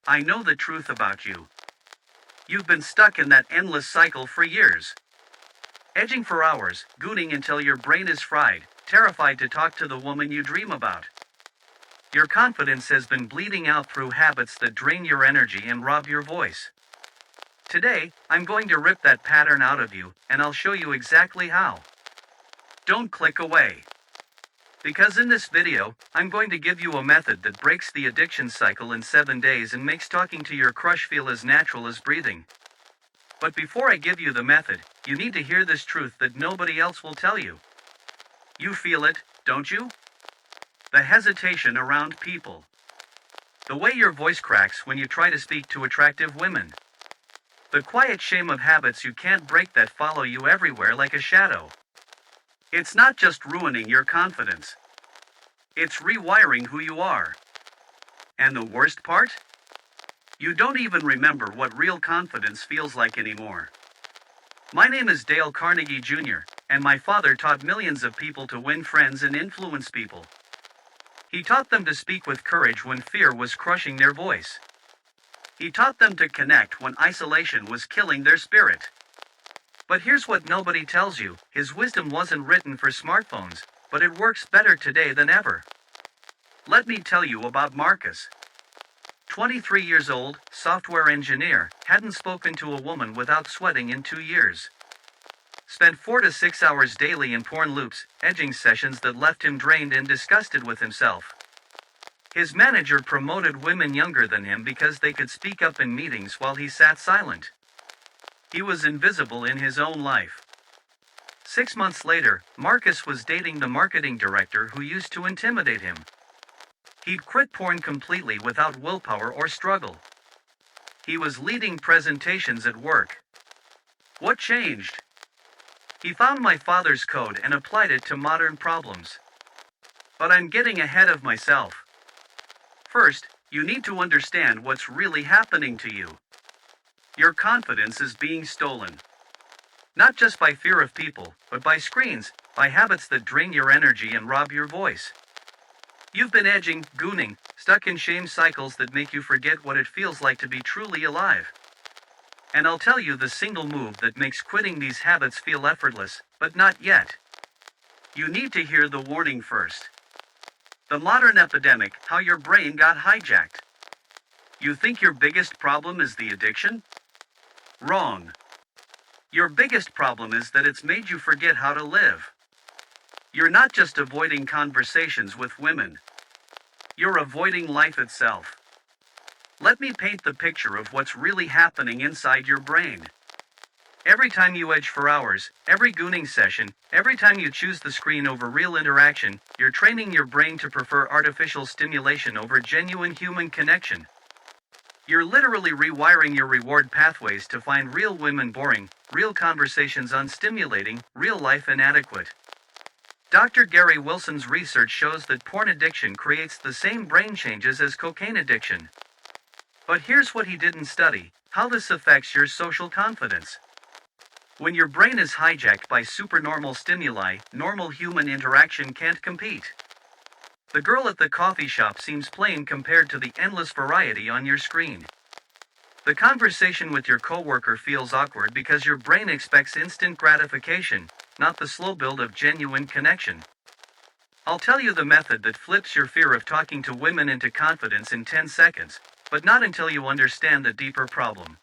I know the truth about you. You've been stuck in that endless cycle for years. Edging for hours, gooning until your brain is fried, terrified to talk to the woman you dream about. Your confidence has been bleeding out through habits that drain your energy and rob your voice. Today, I'm going to rip that pattern out of you, and I'll show you exactly how. Don't click away. Because in this video, I'm going to give you a method that breaks the addiction cycle in 7 days and makes talking to your crush feel as natural as breathing. But before I give you the method, you need to hear this truth that nobody else will tell you. You feel it, don't you? The hesitation around people. The way your voice cracks when you try to speak to attractive women. The quiet shame of habits you can't break that follow you everywhere like a shadow. It's not just ruining your confidence. It's rewiring who you are. And the worst part? You don't even remember what real confidence feels like anymore. My name is Dale Carnegie Jr., and my father taught millions of people to win friends and influence people. He taught them to speak with courage when fear was crushing their voice. He taught them to connect when isolation was killing their spirit. But here's what nobody tells you, his wisdom wasn't written for smartphones, but it works better today than ever. Let me tell you about Marcus. 23 years old, software engineer, hadn't spoken to a woman without sweating in 2 years. Spent 4 to 6 hours daily in porn loops, edging sessions that left him drained and disgusted with himself. His manager promoted women younger than him because they could speak up in meetings while he sat silent. He was invisible in his own life. 6 months later, Marcus was dating the marketing director who used to intimidate him. He'd quit porn completely without willpower or struggle. He was leading presentations at work. What changed? He found my father's code and applied it to modern problems. But I'm getting ahead of myself. First, you need to understand what's really happening to you. Your confidence is being stolen. Not just by fear of people, but by screens, by habits that drain your energy and rob your voice. You've been edging, gooning, stuck in shame cycles that make you forget what it feels like to be truly alive. And I'll tell you the single move that makes quitting these habits feel effortless, but not yet. You need to hear the warning first. The modern epidemic, how your brain got hijacked. You think your biggest problem is the addiction? Wrong. Your biggest problem is that it's made you forget how to live. You're not just avoiding conversations with women. You're avoiding life itself. Let me paint the picture of what's really happening inside your brain. Every time you edge for hours, every gooning session, every time you choose the screen over real interaction, you're training your brain to prefer artificial stimulation over genuine human connection. You're literally rewiring your reward pathways to find real women boring, real conversations unstimulating, real life inadequate. Dr. Gary Wilson's research shows that porn addiction creates the same brain changes as cocaine addiction. But here's what he didn't study: how this affects your social confidence. When your brain is hijacked by supernormal stimuli, normal human interaction can't compete. The girl at the coffee shop seems plain compared to the endless variety on your screen. The conversation with your coworker feels awkward because your brain expects instant gratification, not the slow build of genuine connection. I'll tell you the method that flips your fear of talking to women into confidence in 10 seconds, but not until you understand the deeper problem.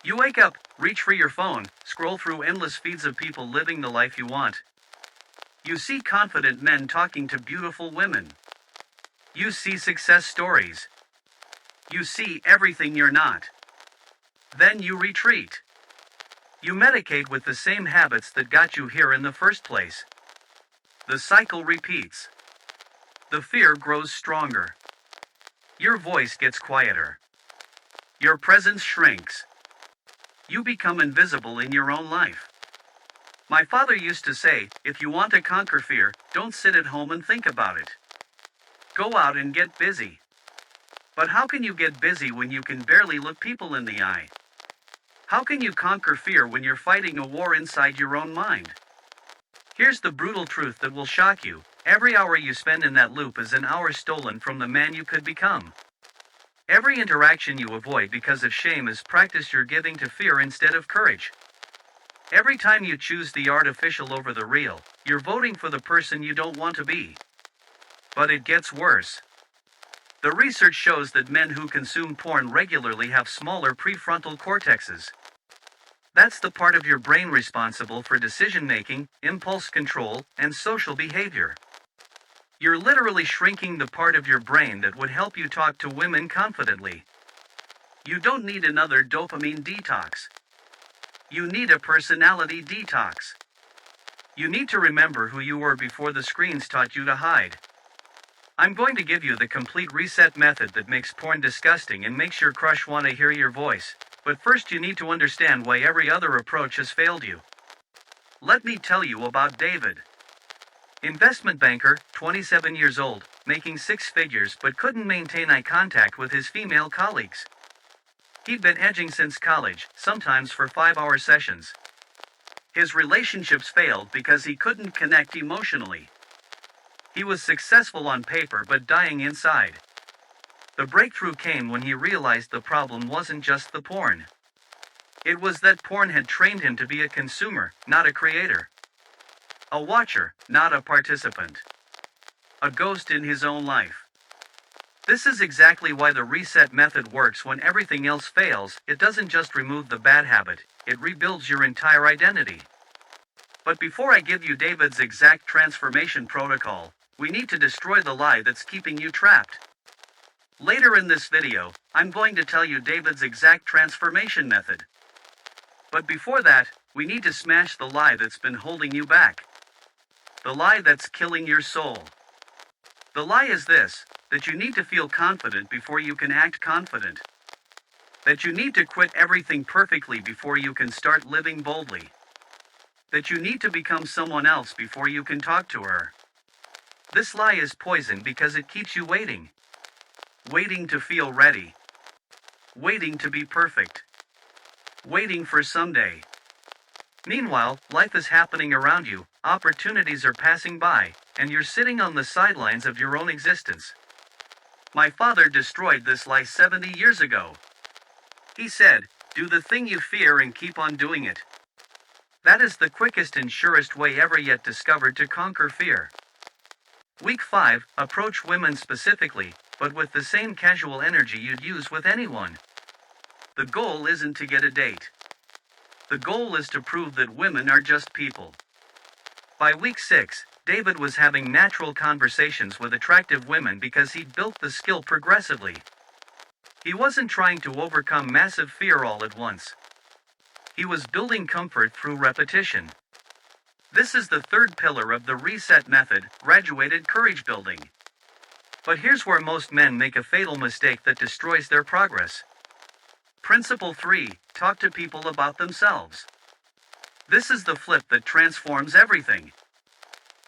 You wake up, reach for your phone, scroll through endless feeds of people living the life you want. You see confident men talking to beautiful women. You see success stories. You see everything you're not. Then you retreat. You medicate with the same habits that got you here in the first place. The cycle repeats. The fear grows stronger. Your voice gets quieter. Your presence shrinks. You become invisible in your own life. My father used to say, if you want to conquer fear, don't sit at home and think about it. Go out and get busy. But how can you get busy when you can barely look people in the eye? How can you conquer fear when you're fighting a war inside your own mind? Here's the brutal truth that will shock you: every hour you spend in that loop is an hour stolen from the man you could become. Every interaction you avoid because of shame is practice you're giving to fear instead of courage. Every time you choose the artificial over the real, you're voting for the person you don't want to be. But it gets worse. The research shows that men who consume porn regularly have smaller prefrontal cortexes. That's the part of your brain responsible for decision-making, impulse control, and social behavior. You're literally shrinking the part of your brain that would help you talk to women confidently. You don't need another dopamine detox. You need a personality detox. You need to remember who you were before the screens taught you to hide. I'm going to give you the complete reset method that makes porn disgusting and makes your crush want to hear your voice, but first you need to understand why every other approach has failed you. Let me tell you about David. Investment banker, 27 years old, making six figures but couldn't maintain eye contact with his female colleagues. He'd been edging since college, sometimes for 5-hour sessions. His relationships failed because he couldn't connect emotionally. He was successful on paper but dying inside. The breakthrough came when he realized the problem wasn't just the porn. It was that porn had trained him to be a consumer, not a creator. A watcher, not a participant. A ghost in his own life. This is exactly why the reset method works when everything else fails. It doesn't just remove the bad habit, it rebuilds your entire identity. But before I give you David's exact transformation protocol, we need to destroy the lie that's keeping you trapped. Later in this video, I'm going to tell you David's exact transformation method. But before that, we need to smash the lie that's been holding you back. The lie that's killing your soul. The lie is this, that you need to feel confident before you can act confident. That you need to quit everything perfectly before you can start living boldly. That you need to become someone else before you can talk to her. This lie is poison because it keeps you waiting. Waiting to feel ready. Waiting to be perfect. Waiting for someday. Meanwhile, life is happening around you, opportunities are passing by, and you're sitting on the sidelines of your own existence. My father destroyed this lie 70 years ago. He said, "Do the thing you fear and keep on doing it." That is the quickest and surest way ever yet discovered to conquer fear. Week 5, approach women specifically, but with the same casual energy you'd use with anyone. The goal isn't to get a date. The goal is to prove that women are just people. By week 6, David was having natural conversations with attractive women because he'd built the skill progressively. He wasn't trying to overcome massive fear all at once. He was building comfort through repetition. This is the third pillar of the reset method, graduated courage building. But here's where most men make a fatal mistake that destroys their progress. Principle 3, talk to people about themselves. This is the flip that transforms everything.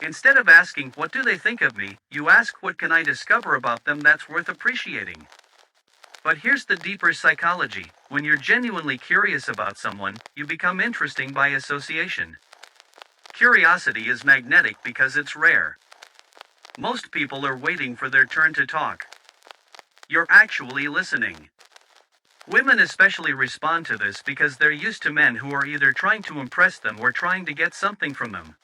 Instead of asking, what do they think of me, you ask, what can I discover about them that's worth appreciating? But here's the deeper psychology. When you're genuinely curious about someone, you become interesting by association. Curiosity is magnetic because it's rare. Most people are waiting for their turn to talk. You're actually listening. Women especially respond to this because they're used to men who are either trying to impress them or trying to get something from them.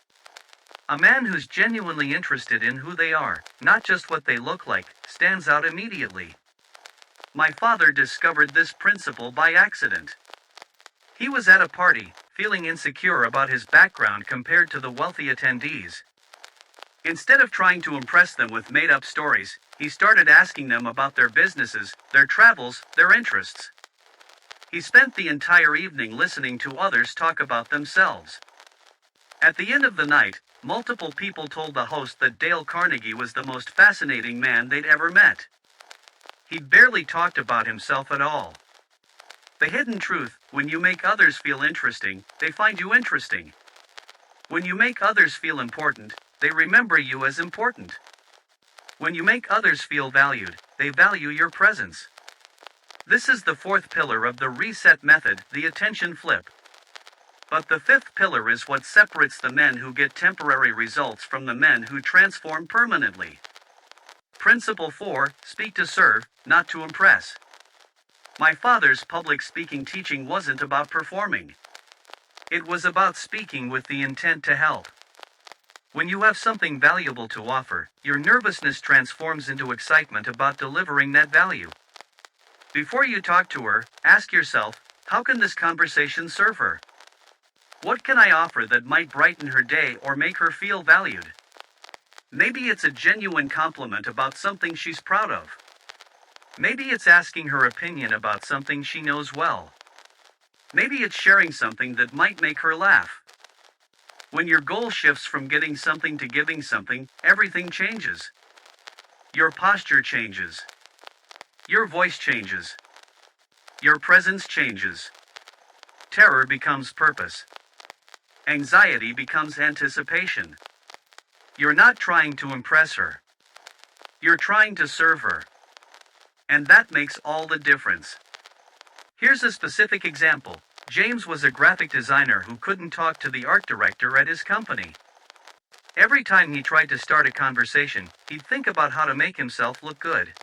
A man who's genuinely interested in who they are, not just what they look like, stands out immediately. My father discovered this principle by accident. He was at a party, feeling insecure about his background compared to the wealthy attendees. Instead of trying to impress them with made-up stories, he started asking them about their businesses, their travels, their interests. He spent the entire evening listening to others talk about themselves. At the end of the night, multiple people told the host that Dale Carnegie was the most fascinating man they'd ever met. He barely talked about himself at all. The hidden truth, when you make others feel interesting, they find you interesting. When you make others feel important, they remember you as important. When you make others feel valued, they value your presence. This is the fourth pillar of the reset method, the attention flip. But the fifth pillar is what separates the men who get temporary results from the men who transform permanently. Principle 4, speak to serve, not to impress. My father's public speaking teaching wasn't about performing. It was about speaking with the intent to help. When you have something valuable to offer, your nervousness transforms into excitement about delivering that value. Before you talk to her, ask yourself, how can this conversation serve her? What can I offer that might brighten her day or make her feel valued? Maybe it's a genuine compliment about something she's proud of. Maybe it's asking her opinion about something she knows well. Maybe it's sharing something that might make her laugh. When your goal shifts from getting something to giving something, everything changes. Your posture changes. Your voice changes. Your presence changes. Terror becomes purpose. Anxiety becomes anticipation. You're not trying to impress her. You're trying to serve her. And that makes all the difference. Here's a specific example. James was a graphic designer who couldn't talk to the art director at his company. Every time he tried to start a conversation, he'd think about how to make himself look good.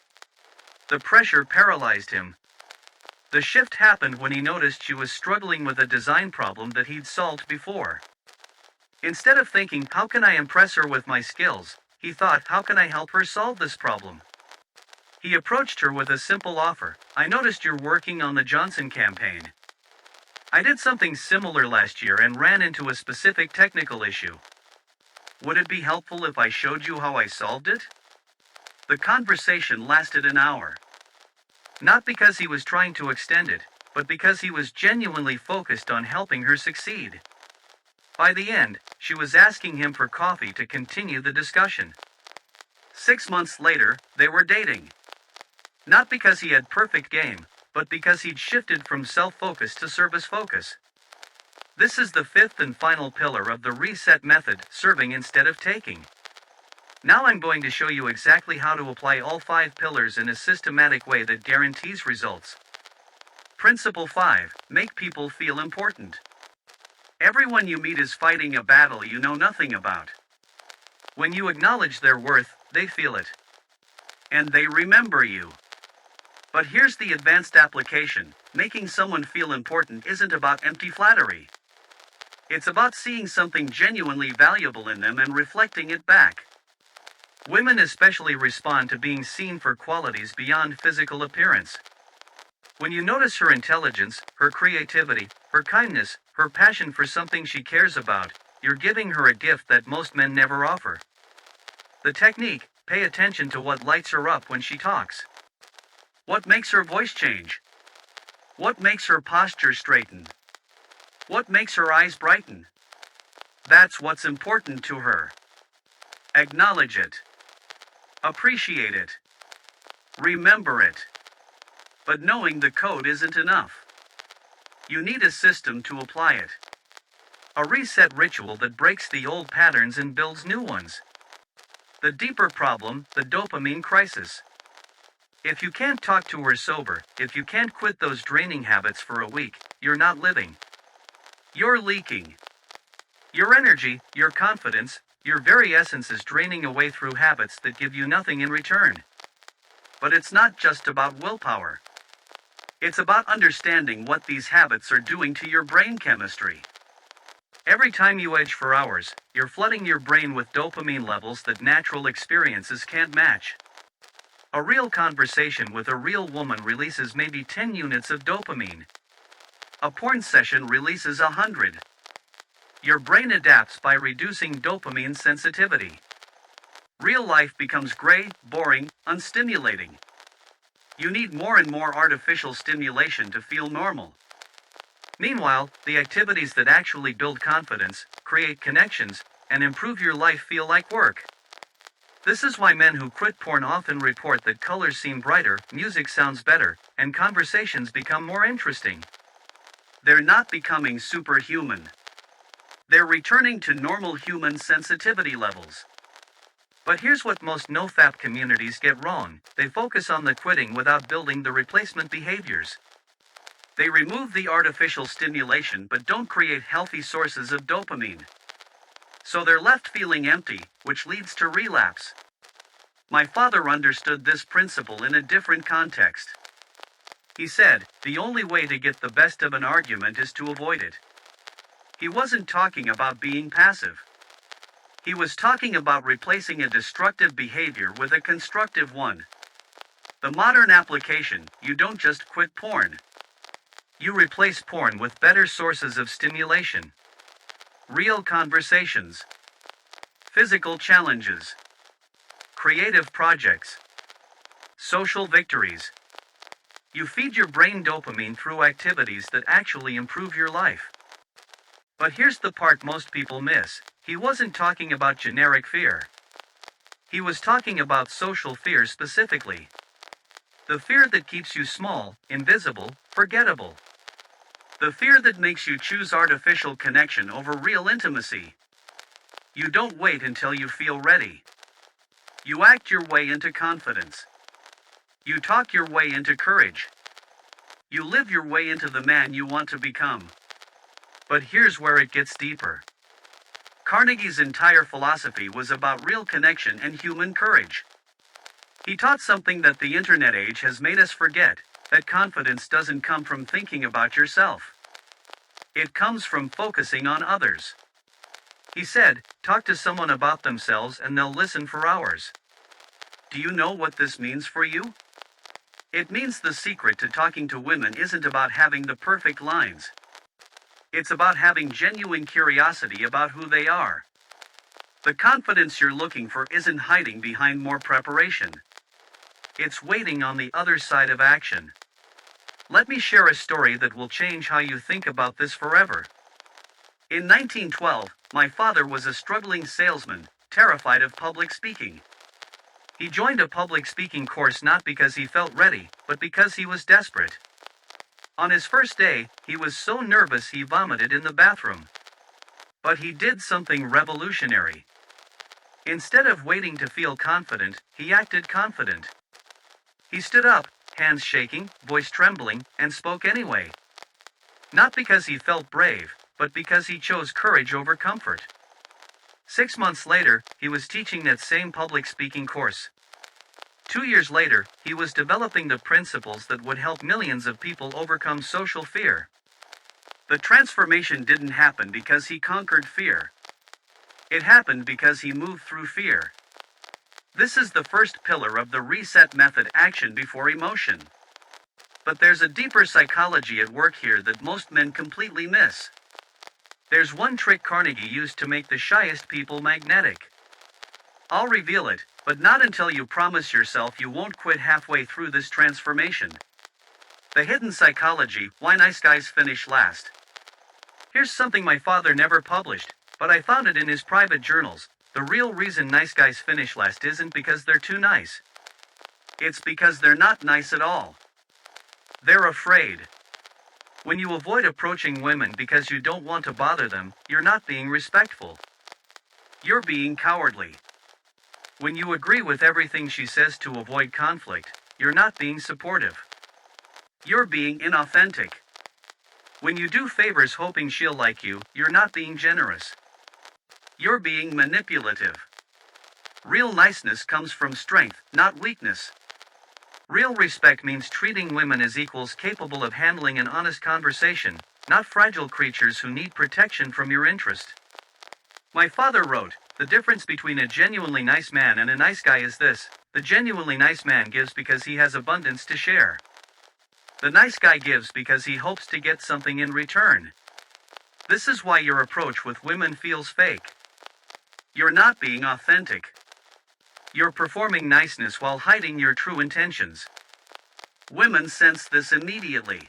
The pressure paralyzed him. The shift happened when he noticed she was struggling with a design problem that he'd solved before. Instead of thinking, how can I impress her with my skills, he thought, how can I help her solve this problem? He approached her with a simple offer. I noticed you're working on the Johnson campaign. I did something similar last year and ran into a specific technical issue. Would it be helpful if I showed you how I solved it? The conversation lasted an hour. Not because he was trying to extend it, but because he was genuinely focused on helping her succeed. By the end, she was asking him for coffee to continue the discussion. 6 months later, they were dating. Not because he had perfect game, but because he'd shifted from self-focus to service focus. This is the fifth and final pillar of the reset method, serving instead of taking. Now I'm going to show you exactly how to apply all 5 pillars in a systematic way that guarantees results. Principle 5, make people feel important. Everyone you meet is fighting a battle you know nothing about. When you acknowledge their worth, they feel it. And they remember you. But here's the advanced application. Making someone feel important isn't about empty flattery. It's about seeing something genuinely valuable in them and reflecting it back. Women especially respond to being seen for qualities beyond physical appearance. When you notice her intelligence, her creativity, her kindness, her passion for something she cares about, you're giving her a gift that most men never offer. The technique, pay attention to what lights her up when she talks. What makes her voice change? What makes her posture straighten? What makes her eyes brighten? That's what's important to her. Acknowledge it. Appreciate it. Remember it. But knowing the code isn't enough. You need a system to apply it. A reset ritual that breaks the old patterns and builds new ones. The deeper problem, the dopamine crisis. If you can't talk to her sober, if you can't quit those draining habits for a week, you're not living. You're leaking. Your energy, your confidence, your very essence is draining away through habits that give you nothing in return. But it's not just about willpower. It's about understanding what these habits are doing to your brain chemistry. Every time you edge for hours, you're flooding your brain with dopamine levels that natural experiences can't match. A real conversation with a real woman releases maybe 10 units of dopamine. A porn session releases 100. Your brain adapts by reducing dopamine sensitivity. Real life becomes gray, boring, unstimulating. You need more and more artificial stimulation to feel normal. Meanwhile, the activities that actually build confidence, create connections, and improve your life feel like work. This is why men who quit porn often report that colors seem brighter, music sounds better, and conversations become more interesting. They're not becoming superhuman. They're returning to normal human sensitivity levels. But here's what most no-fap communities get wrong. They focus on the quitting without building the replacement behaviors. They remove the artificial stimulation but don't create healthy sources of dopamine. So they're left feeling empty, which leads to relapse. My father understood this principle in a different context. He said, the only way to get the best of an argument is to avoid it. He wasn't talking about being passive. He was talking about replacing a destructive behavior with a constructive one. The modern application: you don't just quit porn. You replace porn with better sources of stimulation. Real conversations. Physical challenges. Creative projects. Social victories. You feed your brain dopamine through activities that actually improve your life. But here's the part most people miss: he wasn't talking about generic fear. He was talking about social fear specifically. The fear that keeps you small, invisible, forgettable. The fear that makes you choose artificial connection over real intimacy. You don't wait until you feel ready. You act your way into confidence. You talk your way into courage. You live your way into the man you want to become. But here's where it gets deeper. Carnegie's entire philosophy was about real connection and human courage. He taught something that the internet age has made us forget: that confidence doesn't come from thinking about yourself. It comes from focusing on others. He said, talk to someone about themselves and they'll listen for hours. Do you know what this means for you? It means the secret to talking to women isn't about having the perfect lines. It's about having genuine curiosity about who they are. The confidence you're looking for isn't hiding behind more preparation. It's waiting on the other side of action. Let me share a story that will change how you think about this forever. In 1912, my father was a struggling salesman, terrified of public speaking. He joined a public speaking course not because he felt ready, but because he was desperate. On his first day, he was so nervous he vomited in the bathroom. But he did something revolutionary. Instead of waiting to feel confident, he acted confident. He stood up, hands shaking, voice trembling, and spoke anyway. Not because he felt brave, but because he chose courage over comfort. 6 months later, he was teaching that same public speaking course. 2 years later, he was developing the principles that would help millions of people overcome social fear. The transformation didn't happen because he conquered fear. It happened because he moved through fear. This is the first pillar of the reset method: action before emotion. But there's a deeper psychology at work here that most men completely miss. There's one trick Carnegie used to make the shyest people magnetic. I'll reveal it, but not until you promise yourself you won't quit halfway through this transformation. The hidden psychology: why nice guys finish last. Here's something my father never published, but I found it in his private journals. The real reason nice guys finish last isn't because they're too nice. It's because they're not nice at all. They're afraid. When you avoid approaching women because you don't want to bother them, you're not being respectful. You're being cowardly. When you agree with everything she says to avoid conflict, you're not being supportive. You're being inauthentic. When you do favors hoping she'll like you, you're not being generous. You're being manipulative. Real niceness comes from strength, not weakness. Real respect means treating women as equals capable of handling an honest conversation, not fragile creatures who need protection from your interest. My father wrote, the difference between a genuinely nice man and a nice guy is this: the genuinely nice man gives because he has abundance to share. The nice guy gives because he hopes to get something in return. This is why your approach with women feels fake. You're not being authentic. You're performing niceness while hiding your true intentions. Women sense this immediately.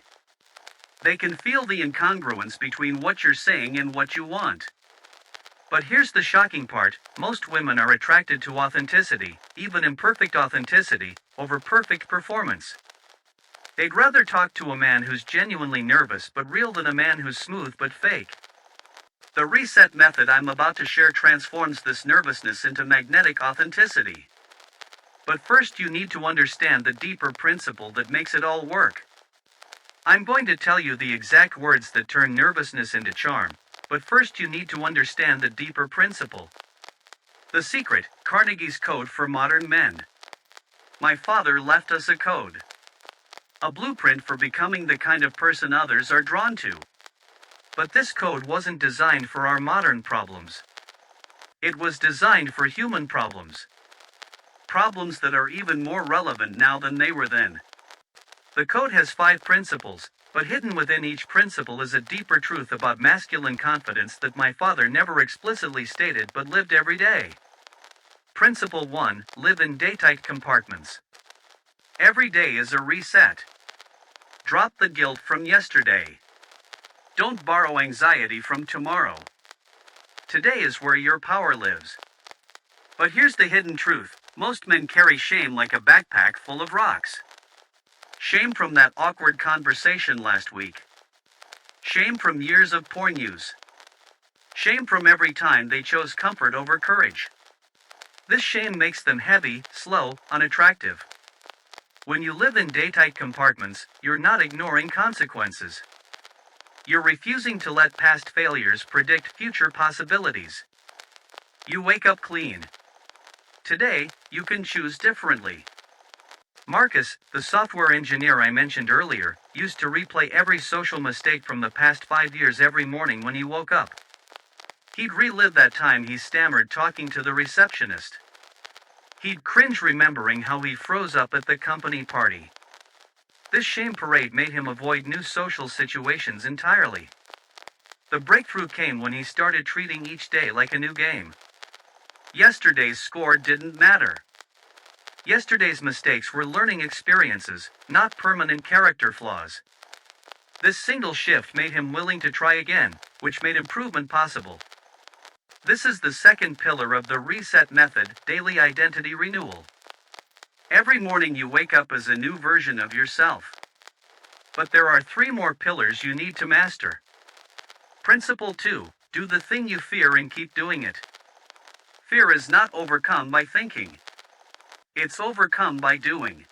They can feel the incongruence between what you're saying and what you want. But here's the shocking part: most women are attracted to authenticity, even imperfect authenticity, over perfect performance. They'd rather talk to a man who's genuinely nervous but real than a man who's smooth but fake. The reset method I'm about to share transforms this nervousness into magnetic authenticity. But first you need to understand the deeper principle that makes it all work. I'm going to tell you the exact words that turn nervousness into charm, but first you need to understand the deeper principle. The secret: Carnegie's code for modern men. My father left us a code. A blueprint for becoming the kind of person others are drawn to. But this code wasn't designed for our modern problems. It was designed for human problems. Problems that are even more relevant now than they were then. The code has 5 principles, but hidden within each principle is a deeper truth about masculine confidence that my father never explicitly stated but lived every day. Principle 1, live in daytight compartments. Every day is a reset. Drop the guilt from yesterday. Don't borrow anxiety from tomorrow. Today is where your power lives. But here's the hidden truth. Most men carry shame like a backpack full of rocks. Shame from that awkward conversation last week. Shame from years of porn use. Shame from every time they chose comfort over courage. This shame makes them heavy, slow, unattractive. When you live in daytight compartments, you're not ignoring consequences. You're refusing to let past failures predict future possibilities. You wake up clean. Today, you can choose differently. Marcus, the software engineer I mentioned earlier, used to replay every social mistake from the past 5 years every morning when he woke up. He'd relive that time he stammered talking to the receptionist. He'd cringe remembering how he froze up at the company party. This shame parade made him avoid new social situations entirely. The breakthrough came when he started treating each day like a new game. Yesterday's score didn't matter. Yesterday's mistakes were learning experiences, not permanent character flaws. This single shift made him willing to try again, which made improvement possible. This is the second pillar of the reset method, daily identity renewal. Every morning you wake up as a new version of yourself. But there are 3 more pillars you need to master. Principle 2, do the thing you fear and keep doing it. Fear is not overcome by thinking. It's overcome by doing.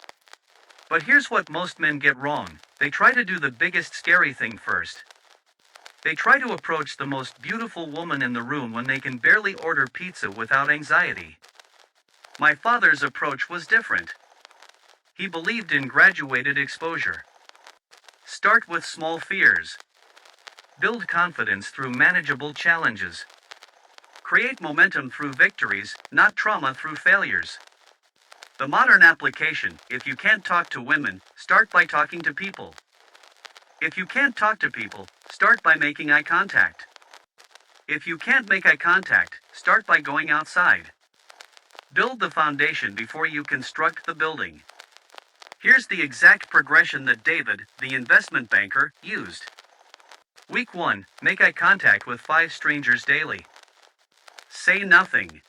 But here's what most men get wrong. They try to do the biggest scary thing first. They try to approach the most beautiful woman in the room when they can barely order pizza without anxiety. My father's approach was different. He believed in graduated exposure. Start with small fears. Build confidence through manageable challenges. Create momentum through victories, not trauma through failures. The modern application: if you can't talk to women, start by talking to people. If you can't talk to people, start by making eye contact. If you can't make eye contact, start by going outside. Build the foundation before you construct the building. Here's the exact progression that David, the investment banker, used. Week 1, make eye contact with 5 strangers daily. Say nothing.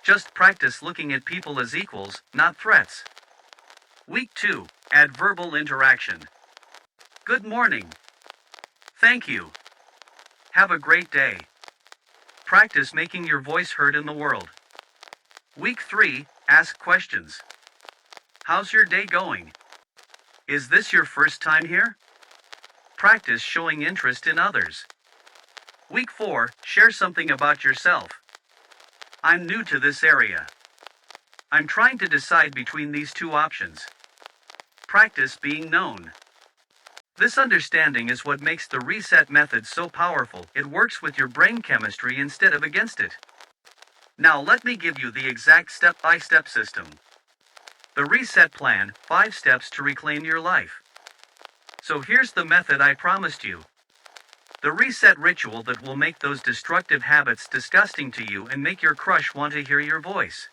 Just practice looking at people as equals, not threats. Week 2, add verbal interaction. Good morning. Thank you. Have a great day. Practice making your voice heard in the world. Week 3, ask questions. How's your day going? Is this your first time here? Practice showing interest in others. Week 4, share something about yourself. I'm new to this area. I'm trying to decide between these 2 options. Practice being known. This understanding is what makes the reset method so powerful. It works with your brain chemistry instead of against it. Now let me give you the exact step-by-step system. The reset plan, 5 steps to reclaim your life. So here's the method I promised you. The reset ritual that will make those destructive habits disgusting to you and make your crush want to hear your voice.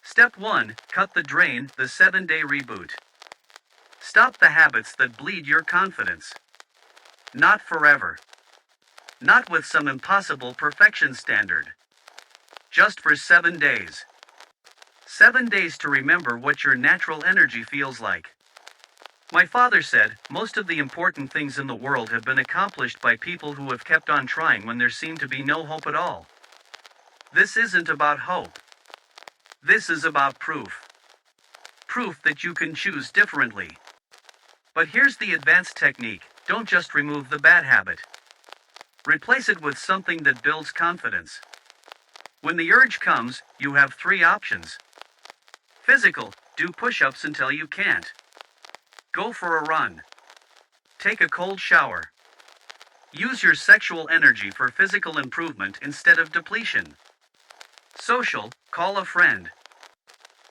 Step 1, cut the drain, the 7-day reboot. Stop the habits that bleed your confidence. Not forever. Not with some impossible perfection standard. Just for 7 days. 7 days to remember what your natural energy feels like. My father said, most of the important things in the world have been accomplished by people who have kept on trying when there seemed to be no hope at all. This isn't about hope. This is about proof. Proof that you can choose differently. But here's the advanced technique: don't just remove the bad habit. Replace it with something that builds confidence. When the urge comes, you have 3 options. Physical: do push-ups until you can't. Go for a run. Take a cold shower. Use your sexual energy for physical improvement instead of depletion. Social, call a friend.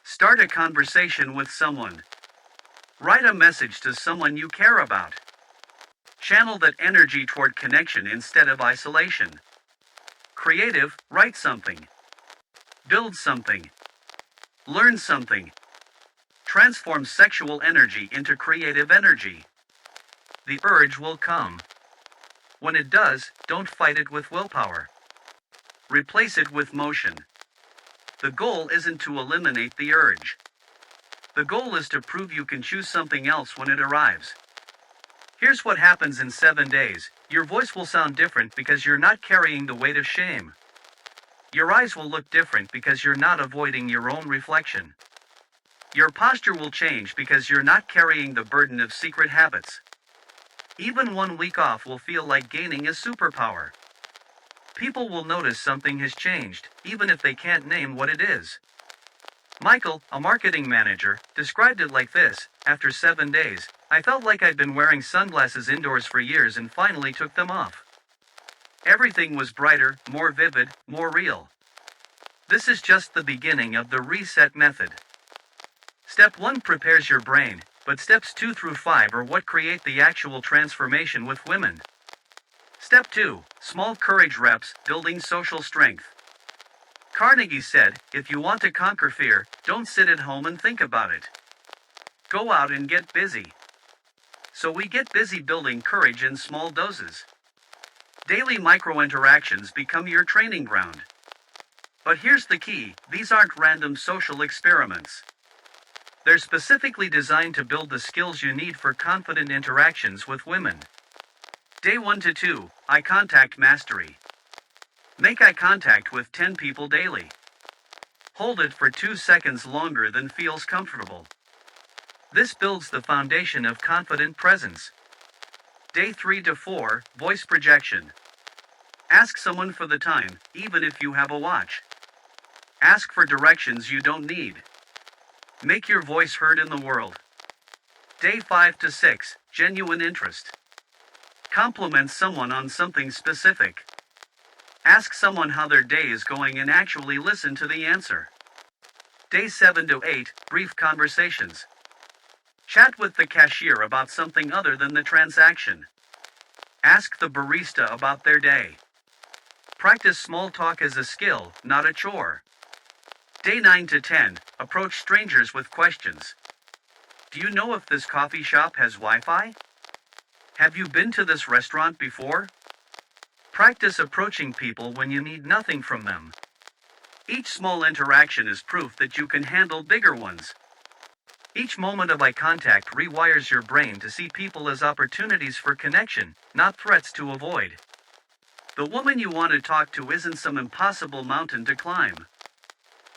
Start a conversation with someone. Write a message to someone you care about. Channel that energy toward connection instead of isolation. Creative, write something. Build something. Learn something. Transform sexual energy into creative energy. The urge will come. When it does, don't fight it with willpower. Replace it with motion. The goal isn't to eliminate the urge. The goal is to prove you can choose something else when it arrives. Here's what happens in 7 days. Your voice will sound different because you're not carrying the weight of shame. Your eyes will look different because you're not avoiding your own reflection. Your posture will change because you're not carrying the burden of secret habits. Even 1 week off will feel like gaining a superpower. People will notice something has changed, even if they can't name what it is. Michael, a marketing manager, described it like this: after 7 days, I felt like I'd been wearing sunglasses indoors for years and finally took them off. Everything was brighter, more vivid, more real. This is just the beginning of the reset method. Step 1 prepares your brain, but steps 2 through 5 are what create the actual transformation with women. Step 2, small courage reps, building social strength. Carnegie said, if you want to conquer fear, don't sit at home and think about it. Go out and get busy. So we get busy building courage in small doses. Daily micro-interactions become your training ground. But here's the key, these aren't random social experiments. They're specifically designed to build the skills you need for confident interactions with women. Day 1 to 2, Eye Contact Mastery. Make eye contact with 10 people daily. Hold it for 2 seconds longer than feels comfortable. This builds the foundation of confident presence. Day 3 to 4, Voice Projection. Ask someone for the time, even if you have a watch. Ask for directions you don't need. Make your voice heard in the world. Day 5 to 6, Genuine Interest. Compliment someone on something specific. Ask someone how their day is going and actually listen to the answer. Day 7 to 8, Brief Conversations. Chat with the cashier about something other than the transaction. Ask the barista about their day. Practice small talk as a skill, not a chore. Day 9 to 10, Approach strangers with questions. Do you know if this coffee shop has Wi-Fi? Have you been to this restaurant before? Practice approaching people when you need nothing from them. Each small interaction is proof that you can handle bigger ones. Each moment of eye contact rewires your brain to see people as opportunities for connection, not threats to avoid. The woman you want to talk to isn't some impossible mountain to climb.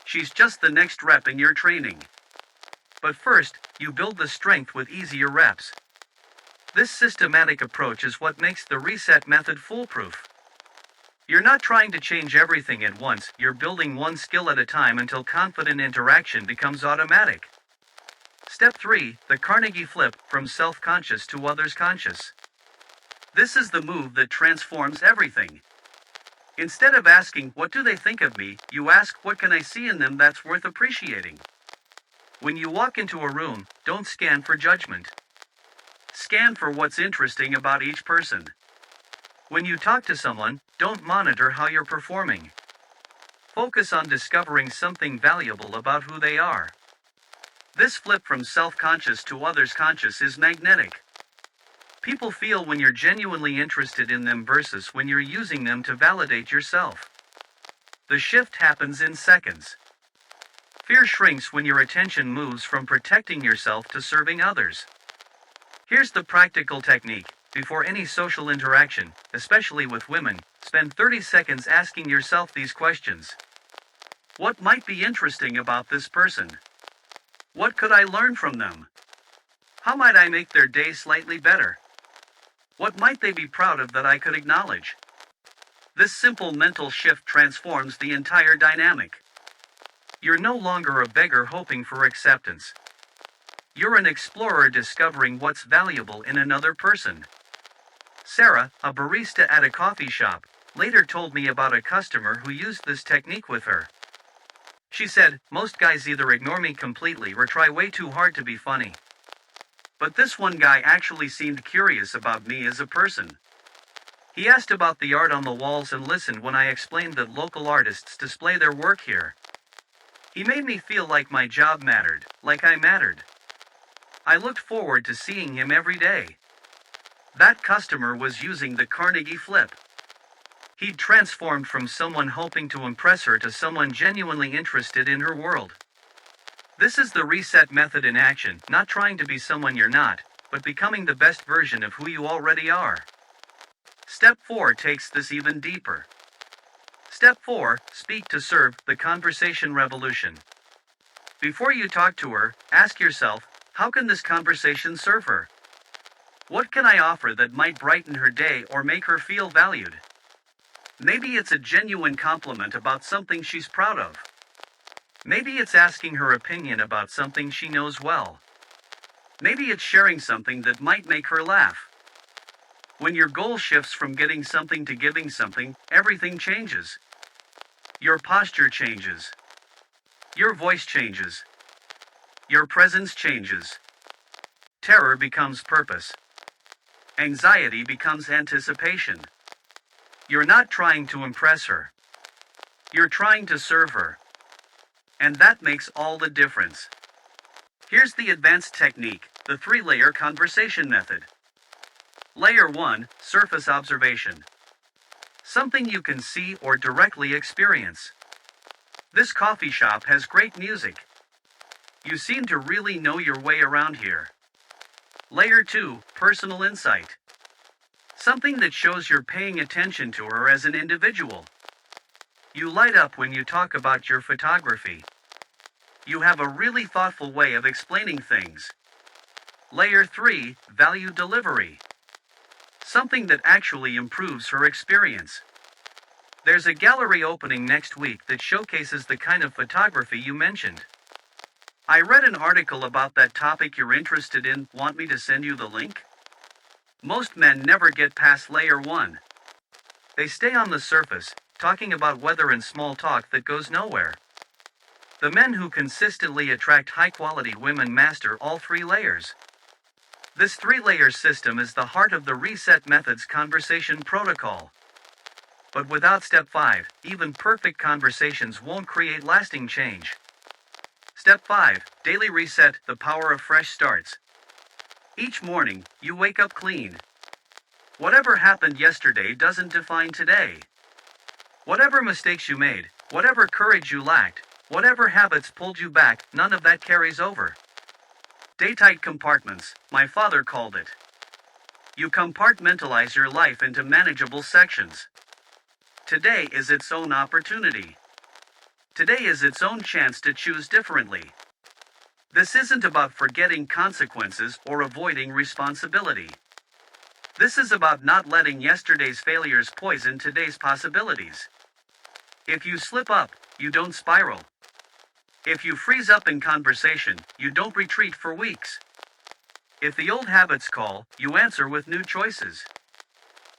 She's just the next rep in your training. But first, you build the strength with easier reps. This systematic approach is what makes the reset method foolproof. You're not trying to change everything at once, you're building one skill at a time until confident interaction becomes automatic. Step 3, the Carnegie flip, from self-conscious to others-conscious. This is the move that transforms everything. Instead of asking, what do they think of me, you ask, what can I see in them that's worth appreciating? When you walk into a room, don't scan for judgment. Scan for what's interesting about each person. When you talk to someone, don't monitor how you're performing. Focus on discovering something valuable about who they are. This flip from self-conscious to others-conscious is magnetic. People feel when you're genuinely interested in them versus when you're using them to validate yourself. The shift happens in seconds. Fear shrinks when your attention moves from protecting yourself to serving others. Here's the practical technique. Before any social interaction, especially with women, spend 30 seconds asking yourself these questions. What might be interesting about this person? What could I learn from them? How might I make their day slightly better? What might they be proud of that I could acknowledge? This simple mental shift transforms the entire dynamic. You're no longer a beggar hoping for acceptance. You're an explorer discovering what's valuable in another person. Sarah, a barista at a coffee shop, later told me about a customer who used this technique with her. She said, "Most guys either ignore me completely or try way too hard to be funny. But this one guy actually seemed curious about me as a person. He asked about the art on the walls and listened when I explained that local artists display their work here. He made me feel like my job mattered, like I mattered. I looked forward to seeing him every day." That customer was using the Carnegie flip. He'd transformed from someone hoping to impress her to someone genuinely interested in her world. This is the reset method in action, not trying to be someone you're not, but becoming the best version of who you already are. Step 4 takes this even deeper. Step 4, speak to serve, the conversation revolution. Before you talk to her, ask yourself, how can this conversation serve her? What can I offer that might brighten her day or make her feel valued? Maybe it's a genuine compliment about something she's proud of. Maybe it's asking her opinion about something she knows well. Maybe it's sharing something that might make her laugh. When your goal shifts from getting something to giving something, everything changes. Your posture changes. Your voice changes. Your presence changes. Terror becomes purpose. Anxiety becomes anticipation. You're not trying to impress her. You're trying to serve her. And that makes all the difference. Here's the advanced technique, the 3-layer conversation method. Layer 1, surface observation. Something you can see or directly experience. This coffee shop has great music. You seem to really know your way around here. Layer 2, personal insight. Something that shows you're paying attention to her as an individual. You light up when you talk about your photography. You have a really thoughtful way of explaining things. Layer 3, value delivery. Something that actually improves her experience. There's a gallery opening next week that showcases the kind of photography you mentioned. I read an article about that topic you're interested in. Want me to send you the link? Most men never get past layer 1. They stay on the surface, talking about weather and small talk that goes nowhere. The men who consistently attract high-quality women master all 3 layers. This 3-layer system is the heart of the Reset Method's conversation protocol. But without step 5, even perfect conversations won't create lasting change. Step 5, daily reset, the power of fresh starts. Each morning, you wake up clean. Whatever happened yesterday doesn't define today. Whatever mistakes you made, whatever courage you lacked, whatever habits pulled you back, none of that carries over. Day-tight compartments, my father called it. You compartmentalize your life into manageable sections. Today is its own opportunity. Today is its own chance to choose differently. This isn't about forgetting consequences or avoiding responsibility. This is about not letting yesterday's failures poison today's possibilities. If you slip up, you don't spiral. If you freeze up in conversation, you don't retreat for weeks. If the old habits call, you answer with new choices.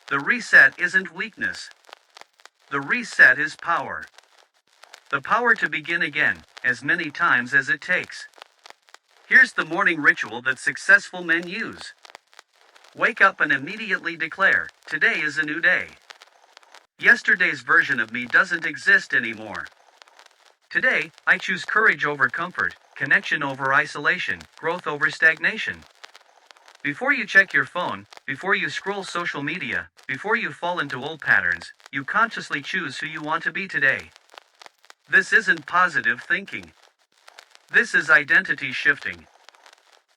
The reset isn't weakness. The reset is power. The power to begin again, as many times as it takes. Here's the morning ritual that successful men use. Wake up and immediately declare, today is a new day. Yesterday's version of me doesn't exist anymore. Today, I choose courage over comfort, connection over isolation, growth over stagnation. Before you check your phone, before you scroll social media, before you fall into old patterns, you consciously choose who you want to be today. This isn't positive thinking. This is identity shifting.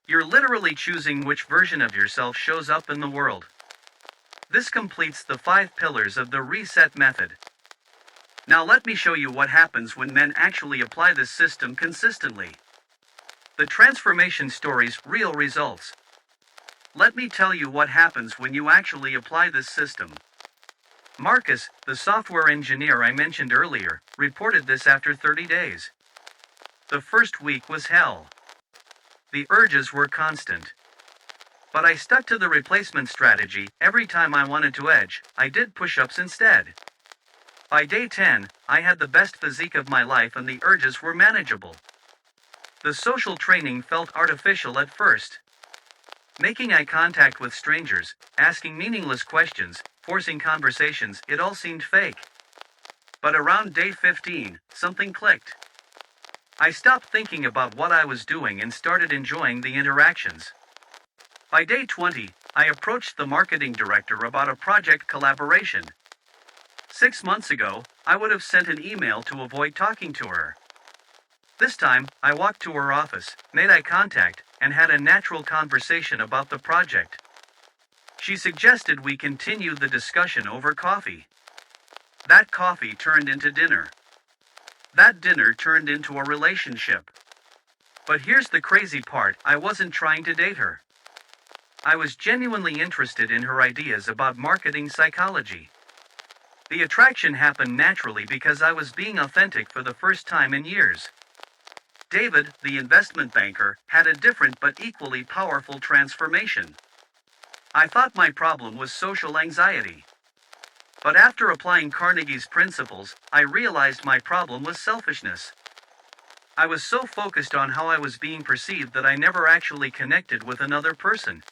You're literally choosing which version of yourself shows up in the world. This completes the 5 pillars of the Reset Method. Now let me show you what happens when men actually apply this system consistently. The transformation stories, real results. Let me tell you what happens when you actually apply this system. Marcus, the software engineer I mentioned earlier, reported this after 30 days. The first week was hell. The urges were constant. But I stuck to the replacement strategy. Every time I wanted to edge, I did push-ups instead. By day 10, I had the best physique of my life and the urges were manageable. The social training felt artificial at first. Making eye contact with strangers, asking meaningless questions, forcing conversations, it all seemed fake. But around day 15, something clicked. I stopped thinking about what I was doing and started enjoying the interactions. By day 20, I approached the marketing director about a project collaboration. 6 months ago, I would have sent an email to avoid talking to her. This time, I walked to her office, made eye contact, and had a natural conversation about the project. She suggested we continue the discussion over coffee. That coffee turned into dinner. That dinner turned into a relationship. But here's the crazy part, I wasn't trying to date her. I was genuinely interested in her ideas about marketing psychology. The attraction happened naturally because I was being authentic for the first time in years. David, the investment banker, had a different but equally powerful transformation. I thought my problem was social anxiety. But after applying Carnegie's principles, I realized my problem was selfishness. I was so focused on how I was being perceived that I never actually connected with another person.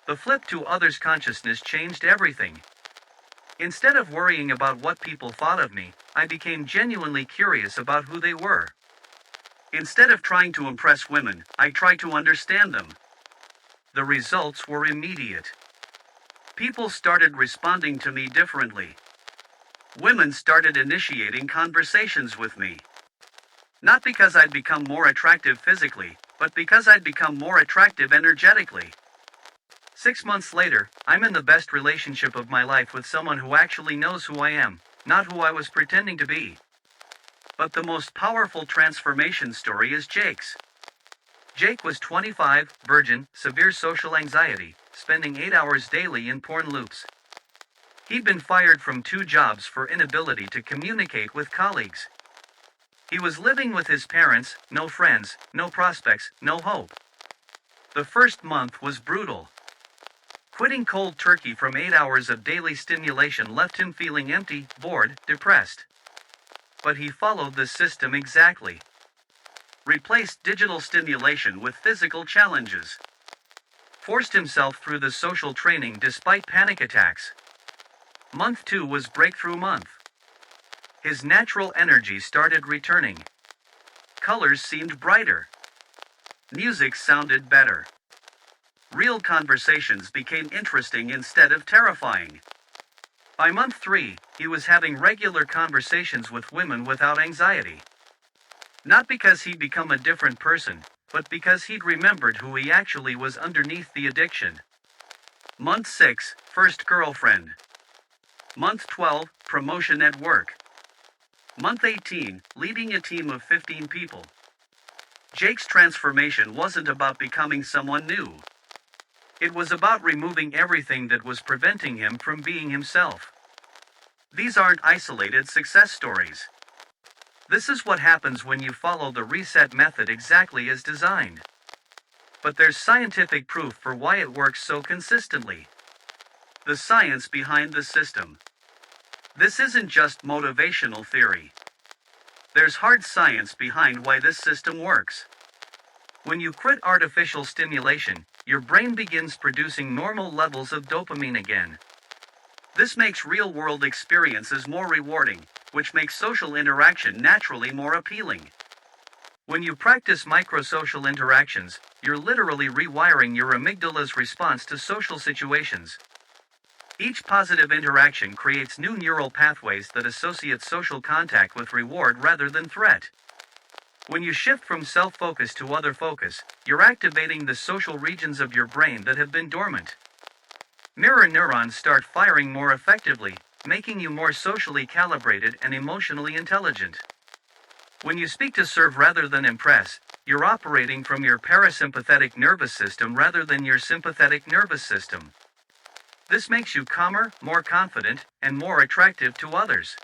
The flip to others' consciousness changed everything. Instead of worrying about what people thought of me, I became genuinely curious about who they were. Instead of trying to impress women, I tried to understand them. The results were immediate. People started responding to me differently. Women started initiating conversations with me. Not because I'd become more attractive physically, but because I'd become more attractive energetically. 6 months later, I'm in the best relationship of my life with someone who actually knows who I am, not who I was pretending to be. But the most powerful transformation story is Jake's. Jake was 25, virgin, severe social anxiety, spending 8 hours daily in porn loops. He'd been fired from 2 jobs for inability to communicate with colleagues. He was living with his parents, no friends, no prospects, no hope. The first month was brutal. Quitting cold turkey from 8 hours of daily stimulation left him feeling empty, bored, depressed. But he followed the system exactly. Replaced digital stimulation with physical challenges. Forced himself through the social training despite panic attacks. Month 2 was breakthrough month. His natural energy started returning. Colors seemed brighter. Music sounded better. Real conversations became interesting instead of terrifying. By month 3, he was having regular conversations with women without anxiety. Not because he'd become a different person, but because he'd remembered who he actually was underneath the addiction. Month 6, first girlfriend. Month 12, promotion at work. Month 18, leading a team of 15 people. Jake's transformation wasn't about becoming someone new. It was about removing everything that was preventing him from being himself. These aren't isolated success stories. This is what happens when you follow the reset method exactly as designed. But there's scientific proof for why it works so consistently. The science behind the system. This isn't just motivational theory. There's hard science behind why this system works. When you quit artificial stimulation, your brain begins producing normal levels of dopamine again. This makes real-world experiences more rewarding, which makes social interaction naturally more appealing. When you practice microsocial interactions, you're literally rewiring your amygdala's response to social situations. Each positive interaction creates new neural pathways that associate social contact with reward rather than threat. When you shift from self-focus to other focus, you're activating the social regions of your brain that have been dormant. Mirror neurons start firing more effectively, making you more socially calibrated and emotionally intelligent. When you speak to serve rather than impress, you're operating from your parasympathetic nervous system rather than your sympathetic nervous system. This makes you calmer, more confident, and more attractive to others.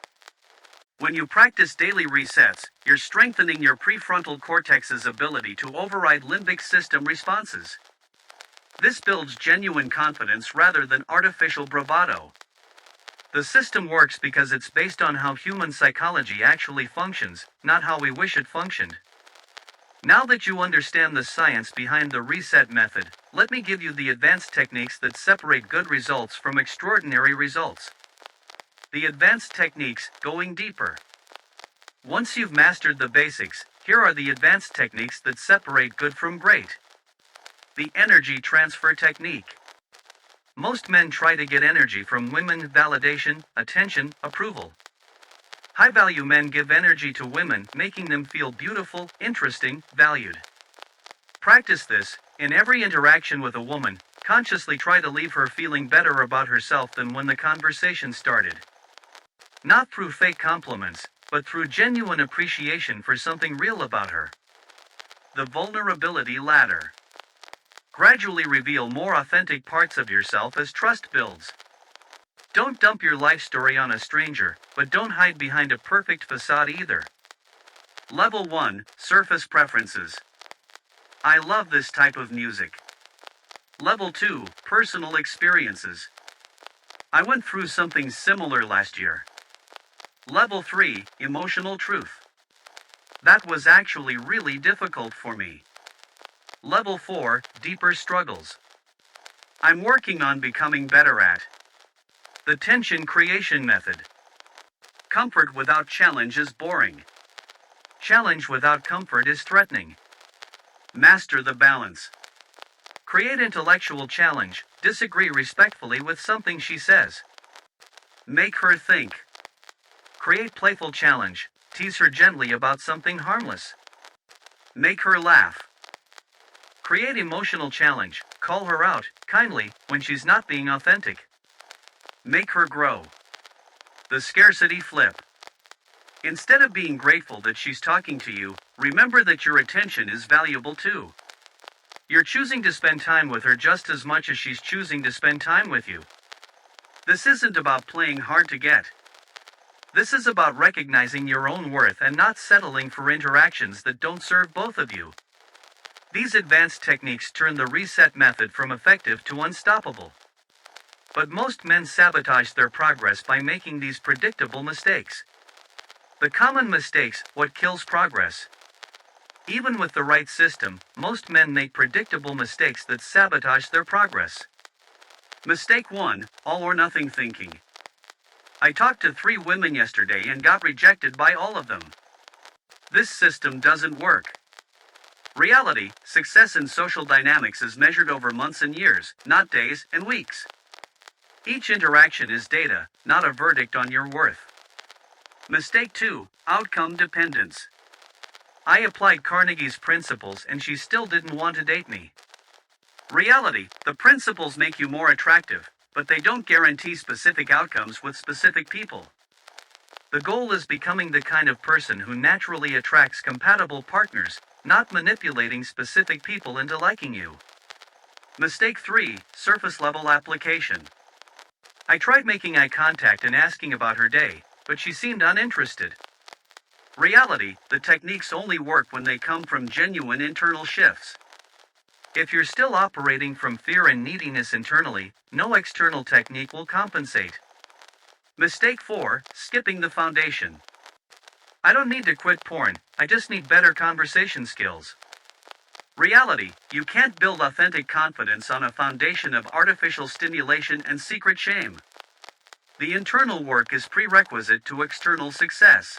When you practice daily resets, you're strengthening your prefrontal cortex's ability to override limbic system responses. This builds genuine confidence rather than artificial bravado. The system works because it's based on how human psychology actually functions, not how we wish it functioned. Now that you understand the science behind the reset method, let me give you the advanced techniques that separate good results from extraordinary results. The advanced techniques, going deeper. Once you've mastered the basics, here are the advanced techniques that separate good from great. The energy transfer technique. Most men try to get energy from women, validation, attention, approval. High-value men give energy to women, making them feel beautiful, interesting, valued. Practice this. In every interaction with a woman, consciously try to leave her feeling better about herself than when the conversation started. Not through fake compliments, but through genuine appreciation for something real about her. The vulnerability ladder. Gradually reveal more authentic parts of yourself as trust builds. Don't dump your life story on a stranger, but don't hide behind a perfect facade either. Level 1, Surface Preferences. I love this type of music. Level 2, Personal Experiences. I went through something similar last year. Level 3, Emotional Truth. That was actually really difficult for me. Level 4, Deeper Struggles. I'm working on becoming better at. The Tension Creation Method. Comfort without challenge is boring. Challenge without comfort is threatening. Master the balance. Create intellectual challenge, disagree respectfully with something she says. Make her think. Create playful challenge, tease her gently about something harmless. Make her laugh. Create emotional challenge, call her out, kindly, when she's not being authentic. Make her grow. The scarcity flip. Instead of being grateful that she's talking to you, remember that your attention is valuable too. You're choosing to spend time with her just as much as she's choosing to spend time with you. This isn't about playing hard to get. This is about recognizing your own worth and not settling for interactions that don't serve both of you. These advanced techniques turn the reset method from effective to unstoppable. But most men sabotage their progress by making these predictable mistakes. The common mistakes, what kills progress. Even with the right system, most men make predictable mistakes that sabotage their progress. Mistake 1, all or nothing thinking. I talked to 3 women yesterday and got rejected by all of them. This system doesn't work. Reality, success in social dynamics is measured over months and years, not days and weeks. Each interaction is data, not a verdict on your worth. Mistake 2, outcome dependence. I applied Carnegie's principles and she still didn't want to date me. Reality, the principles make you more attractive, but they don't guarantee specific outcomes with specific people. The goal is becoming the kind of person who naturally attracts compatible partners, not manipulating specific people into liking you. Mistake 3, surface level application. I tried making eye contact and asking about her day, but she seemed uninterested. Reality, the techniques only work when they come from genuine internal shifts. If you're still operating from fear and neediness internally, no external technique will compensate. Mistake 4, skipping the foundation. I don't need to quit porn, I just need better conversation skills. Reality, you can't build authentic confidence on a foundation of artificial stimulation and secret shame. The internal work is prerequisite to external success.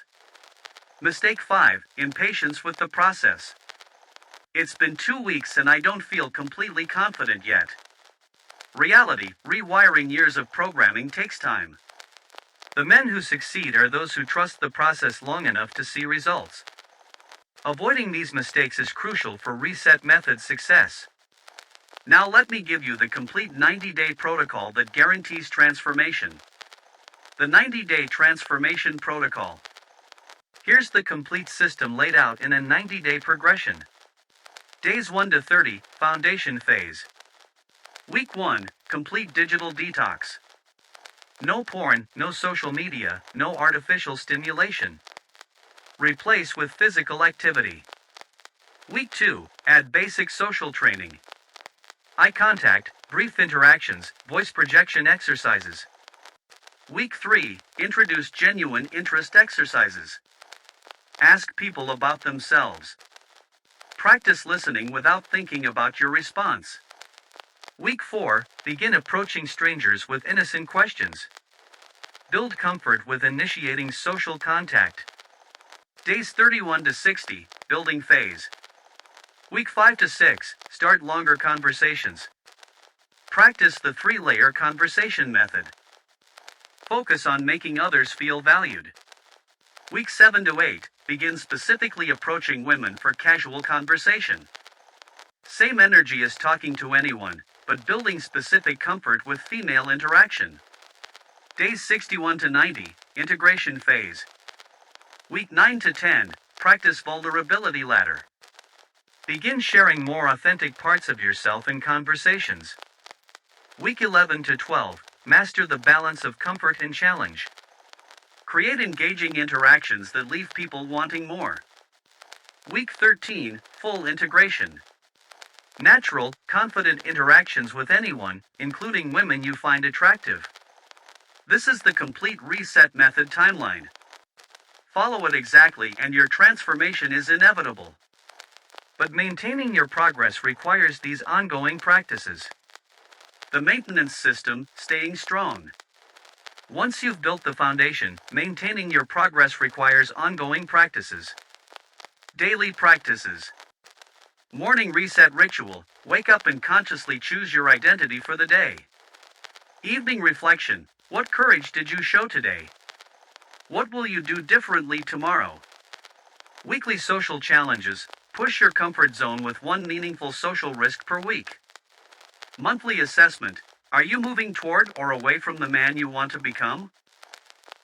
Mistake 5, impatience with the process. It's been 2 weeks and I don't feel completely confident yet. Reality, rewiring years of programming takes time. The men who succeed are those who trust the process long enough to see results. Avoiding these mistakes is crucial for reset method success. Now let me give you the complete 90-day protocol that guarantees transformation. The 90-day transformation protocol. Here's the complete system laid out in a 90-day progression. Days 1 to 30, foundation phase. Week 1, complete digital detox. No porn, no social media, no artificial stimulation. Replace with physical activity. Week 2, add basic social training. Eye contact, brief interactions, voice projection exercises. Week 3, introduce genuine interest exercises. Ask people about themselves. Practice listening without thinking about your response. Week 4, begin approaching strangers with innocent questions. Build comfort with initiating social contact. Days 31 to 60, building phase. Week 5 to 6, start longer conversations. Practice the 3-layer conversation method. Focus on making others feel valued. Week 7 to 8, begin specifically approaching women for casual conversation. Same energy as talking to anyone, but building specific comfort with female interaction. Days 61 to 90, integration phase. Week 9 to 10, practice vulnerability ladder. Begin sharing more authentic parts of yourself in conversations. Week 11 to 12, master the balance of comfort and challenge. Create engaging interactions that leave people wanting more. Week 13, full integration. Natural, confident interactions with anyone, including women you find attractive. This is the complete reset method timeline. Follow it exactly and your transformation is inevitable. But maintaining your progress requires these ongoing practices. The maintenance system, staying strong. Once you've built the foundation, maintaining your progress requires ongoing practices. Daily practices. Morning reset ritual, wake up and consciously choose your identity for the day. Evening reflection, what courage did you show today? What will you do differently tomorrow? Weekly social challenges, push your comfort zone with one meaningful social risk per week. Monthly assessment, are you moving toward or away from the man you want to become?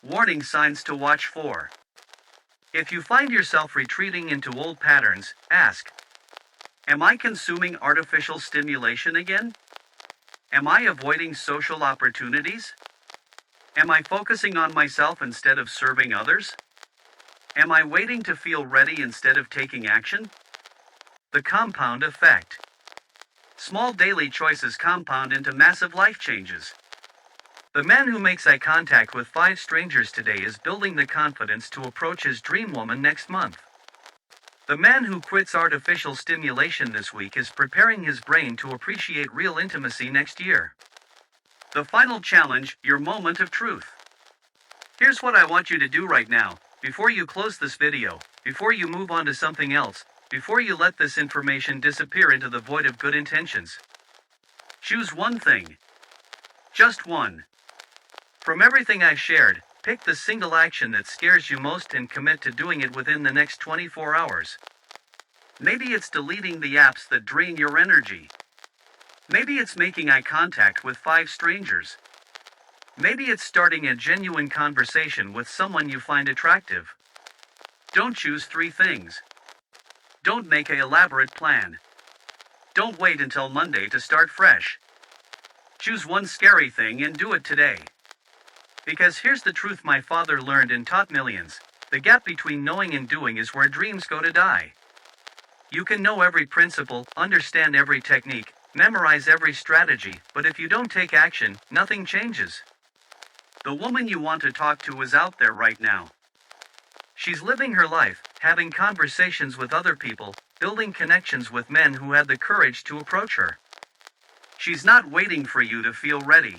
Warning signs to watch for. If you find yourself retreating into old patterns, ask, am I consuming artificial stimulation again? Am I avoiding social opportunities? Am I focusing on myself instead of serving others? Am I waiting to feel ready instead of taking action? The compound effect. Small daily choices compound into massive life changes. The man who makes eye contact with 5 strangers today is building the confidence to approach his dream woman next month. The man who quits artificial stimulation this week is preparing his brain to appreciate real intimacy next year. The final challenge, your moment of truth. Here's what I want you to do right now, before you close this video, before you move on to something else, before you let this information disappear into the void of good intentions. Choose one thing. Just one. From everything I've shared, pick the single action that scares you most and commit to doing it within the next 24 hours. Maybe it's deleting the apps that drain your energy. Maybe it's making eye contact with 5 strangers. Maybe it's starting a genuine conversation with someone you find attractive. Don't choose 3 things. Don't make an elaborate plan. Don't wait until Monday to start fresh. Choose one scary thing and do it today. Because here's the truth my father learned and taught millions. The gap between knowing and doing is where dreams go to die. You can know every principle, understand every technique, memorize every strategy, but if you don't take action, nothing changes. The woman you want to talk to is out there right now. She's living her life, having conversations with other people, building connections with men who had the courage to approach her. She's not waiting for you to feel ready.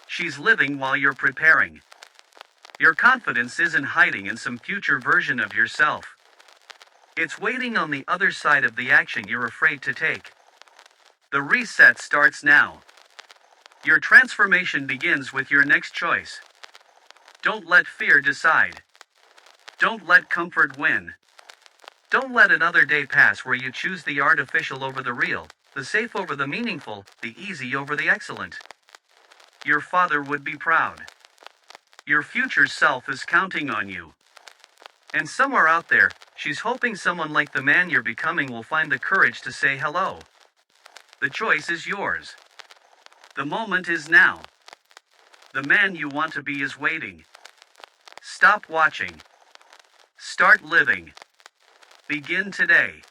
She's living while you're preparing. Your confidence isn't hiding in some future version of yourself. It's waiting on the other side of the action you're afraid to take. The reset starts now. Your transformation begins with your next choice. Don't let fear decide. Don't let comfort win. Don't let another day pass where you choose the artificial over the real, the safe over the meaningful, the easy over the excellent. Your father would be proud. Your future self is counting on you. And somewhere out there, she's hoping someone like the man you're becoming will find the courage to say hello. The choice is yours. The moment is now. The man you want to be is waiting. Stop watching. Start living. Begin today.